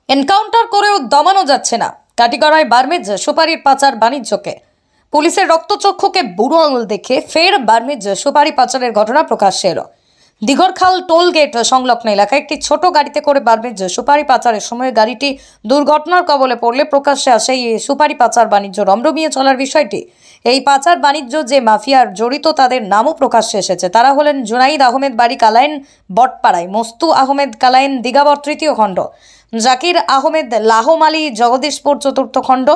Encounter করেও দমানো যাচ্ছে না কাটিগড়ায় বার্মিজ সুপারির পাচার বাণিজ্যকে। পুলিশের রক্তচক্ষুকে বুড়ো আঙুল দেখে ফের বার্মিজ সুপারি পাচারের ঘটনা প্রকাশ্যে এলো। দিঘরখাল টোল গেট সংলগ্ন এলাকায় একটি ছোট গাড়িতে করে বার্মিজ সুপারি পাচারের সময় গাড়িটি দুর্ঘটনার কবলে পড়লে প্রকাশ্যে আসে এই সুপারি পাচার বাণিজ্য রমরমিয়ে চলার বিষয়টি। এই পাচার বাণিজ্য যে মাফিয়ার জড়িত তাদের নামও প্রকাশ্যে এসেছে। তারা হলেন জুনাইদ আহমেদ বাড়ি কালাইন বটপাড়ায়, মস্তু আহমেদ কালাইন দিঘাবর তৃতীয় খণ্ড, জাকির আহমেদ লাহমালি জগদীশপুর চতুর্থ খণ্ড,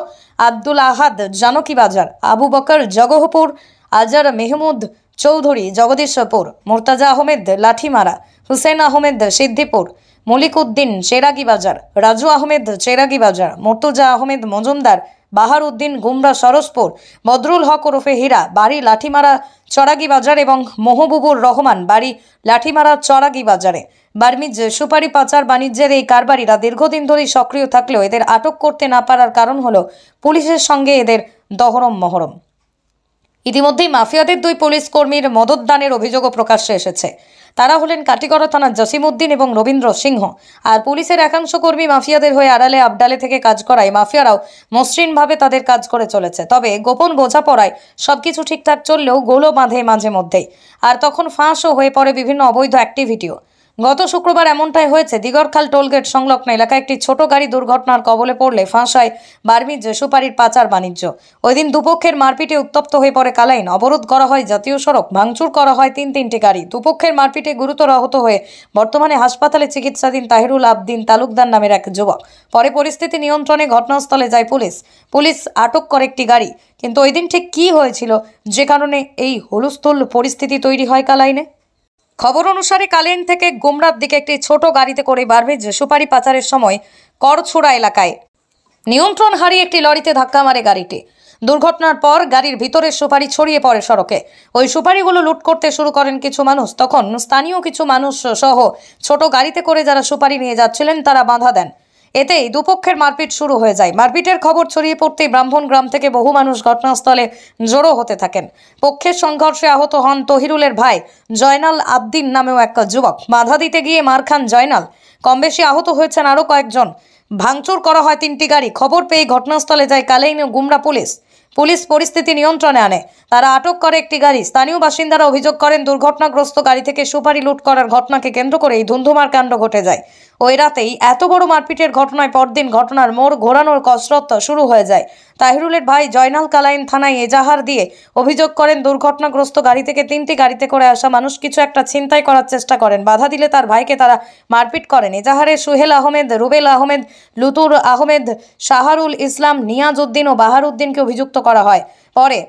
আব্দুল আহাদ জানকী বাজার, আবু বকর জগহপুর, আজার মেহমুদ চৌধুরী জগদীশপুর, মুর্তাজা আহমেদ লাঠিমারা, হুসেন আহমেদ সিদ্ধিপুর, মলিক উদ্দিন চেরাগী বাজার, রাজু আহমেদ চেরাগী বাজার, মুর্তজা আহমেদ মজুমদার বাহার উদ্দিন গুমরা সরসপুর, বদরুল হক ওরফে হীরা বাড়ি লাঠিমারা চরাগী বাজার এবং মহবুবুর রহমান বাড়ি লাঠিমারা চরাগী বাজারে। বার্মিজ সুপারি পাচার বাণিজ্যের এই কারবারিরা দীর্ঘদিন ধরেই সক্রিয় থাকলেও এদের আটক করতে না পারার কারণ হলো পুলিশের সঙ্গে এদের দহরম মহরম। ইতিমধ্যেই মাফিয়াদের দুই পুলিশ কর্মীর মদতদানের অভিযোগও প্রকাশ্যে এসেছে। তারা হলেন কাটিগড়া থানার জসিমউদ্দিন এবং রবীন্দ্র সিংহ। আর পুলিশের একাংশ কর্মী মাফিয়াদের হয়ে আড়ালে আবডালে থেকে কাজ করায় মাফিয়ারাও মসৃণভাবে তাদের কাজ করে চলেছে। তবে গোপন বোঝাপড়ায় সবকিছু ঠিকঠাক চললেও গোলো বাঁধে মাঝে মধ্যেই, আর তখন ফাঁসও হয়ে পড়ে বিভিন্ন অবৈধ অ্যাক্টিভিটিও। গত শুক্রবার এমনটাই হয়েছে। দিঘরখাল টোলগেট সংলগ্ন এলাকায় একটি ছোট গাড়ি দুর্ঘটনার কবলে পড়লে ফাঁস হয় বার্মিজ সুপারির পাচার বাণিজ্য। ওই দিন দুপক্ষের মারপিটে উত্তপ্ত হয়ে পড়ে কালাইন, অবরোধ করা হয় জাতীয় সড়ক, ভাঙচুর করা হয় তিনটি গাড়ি। দুপক্ষের মারপিটে গুরুতর আহত হয়ে বর্তমানে হাসপাতালে চিকিৎসাধীন তাহিরুল আবদিন তালুকদার নামের এক যুবক। পরে পরিস্থিতি নিয়ন্ত্রণে ঘটনাস্থলে যায় পুলিশ আটক করে একটি গাড়ি। কিন্তু ওই দিন ঠিক কী হয়েছিল যে কারণে এই হুলস্থুল পরিস্থিতি তৈরি হয় কালাইনে? খবর অনুসারে কালাইন থেকে গুমরার দিকে একটি ছোট গাড়িতে করে বার্মিজ সুপারি পাচারের সময় করছড়া এলাকায় নিয়ন্ত্রণ হারিয়ে একটি লরিতে ধাক্কা মারে গাড়িটি। দুর্ঘটনার পর গাড়ির ভিতরের সুপারি ছড়িয়ে পড়ে সড়কে। ওই সুপারিগুলো লুট করতে শুরু করেন কিছু মানুষ। তখন স্থানীয় কিছু মানুষ সহ ছোট গাড়িতে করে যারা সুপারি নিয়ে যাচ্ছিলেন তারা বাধা দেন। এতেই দুপক্ষের মারপিট শুরু হয়ে যায়। মারপিটের খবর ছড়িয়ে পড়তেই ব্রাহ্মণ গ্রাম থেকে বহু মানুষ ঘটনাস্থলে জড়ো হতে থাকেন। পক্ষের সংঘর্ষে আহত হন তহিরুলের ভাই জয়নাল আবদিন নামেও এক যুবক। বাধা দিতে গিয়ে মার খান জয়নাল। কম বেশি আহত হয়েছেন আরও কয়েকজন। ভাঙচুর করা হয় তিনটি গাড়ি। খবর পেয়ে ঘটনাস্থলে যায় কালাইন ও গুমরা পুলিশ পরিস্থিতি নিয়ন্ত্রণে আনে। তারা আটক করে একটি গাড়ি। স্থানীয় বাসিন্দারা অভিযোগ করেন দুর্ঘটনাগ্রস্ত গাড়ি থেকে সুপারি লুট করার ঘটনাকে কেন্দ্র করে এই ধুন্ধুমার কাণ্ড ঘটে যায়। ওই রাতেই এত বড় মারপিটের ঘটনায় পরদিন ঘটনার মোড় ঘোরানোর কসরত শুরু হয়ে যায়। তাহিরুলের ভাই জয়নাল কালাইন থানায় এজাহার দিয়ে অভিযোগ করেন দুর্ঘটনাগ্রস্ত গাড়ি থেকে তিনটি গাড়িতে করে আসা মানুষ কিছু একটা ছিনতাই করার চেষ্টা করেন। বাধা দিলে তার ভাইকে তারা মারপিট করেন। এজাহারে সুহেল আহমেদ, রুবেল আহমেদ, লুতুর আহমেদ, শাহরুল ইসলাম, নিয়াজ উদ্দিন ও বাহার উদ্দিনকে অভিযুক্ত করা হয়। পরে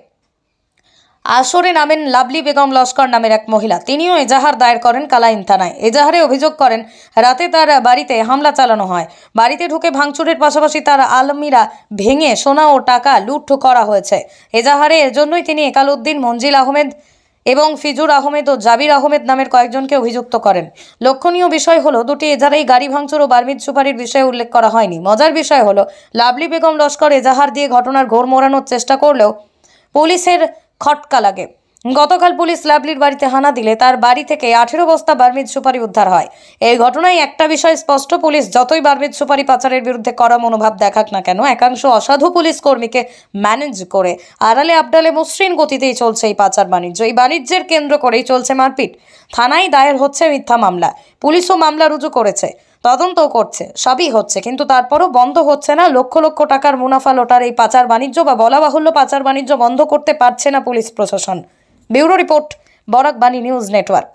আসরে নামেন লাভলি বেগম লস্কর নামের এক মহিলা। তিনিও এজাহার দায়ের করেন কালাইন থানায়। এজাহারে অভিযোগ করেন রাতে তার বাড়িতে হামলা চালানো হয়। বাড়িতে ঢুকে ভাঙচুরের পাশাপাশি তার আলমিরা ভেঙে সোনা ও টাকা লুট করা হয়েছে। এজাহারে এর জন্যই তিনি একালউদ্দিন, মঞ্জিল আহমেদ এবং ফিজুর আহমেদ ও জাবির আহমেদ নামের কয়েকজনকে অভিযুক্ত করেন। লক্ষণীয় বিষয় হলো দুটি এজাহারেই গাড়ি ভাঙচুর ও বার্মিজ সুপারির বিষয়ে উল্লেখ করা হয়নি। মজার বিষয় হলো লাভলি বেগম লস্কর এজাহার দিয়ে ঘটনার ঘোর মোড়ানোর চেষ্টা করলেও পুলিশের খটকা লাগে। গতকাল পুলিশ লাভলির বাড়িতে হানা দিলে তার বাড়ি থেকে 18 বস্তা বার্মিজ সুপারি উদ্ধার হয়। এই ঘটনায় একটা বিষয় স্পষ্ট, পুলিশ যতই বার্মিজ সুপারি পাচারের বিরুদ্ধে কড়া মনোভাব দেখাক না কেন, একাংশ অসাধু পুলিশ কর্মীকে ম্যানেজ করে আড়ালে আবডালে মসৃণ গতিতেই চলছে এই পাচার বাণিজ্য। এই বাণিজ্যের কেন্দ্র করেই চলছে মারপিট। থানায় দায়ের হচ্ছে মিথ্যা মামলা, পুলিশও মামলা রুজু করেছে, তদন্তও করছে, সবই হচ্ছে, কিন্তু তারপরও বন্ধ হচ্ছে না লক্ষ লক্ষ টাকার মুনাফা লোটার এই পাচার বাণিজ্য, বা বলা বাহুল্য পাচার বাণিজ্য বন্ধ করতে পারছে না পুলিশ প্রশাসন। ব্যুরো রিপোর্ট, বরাক বাণী নিউজ নেটওয়ার্ক।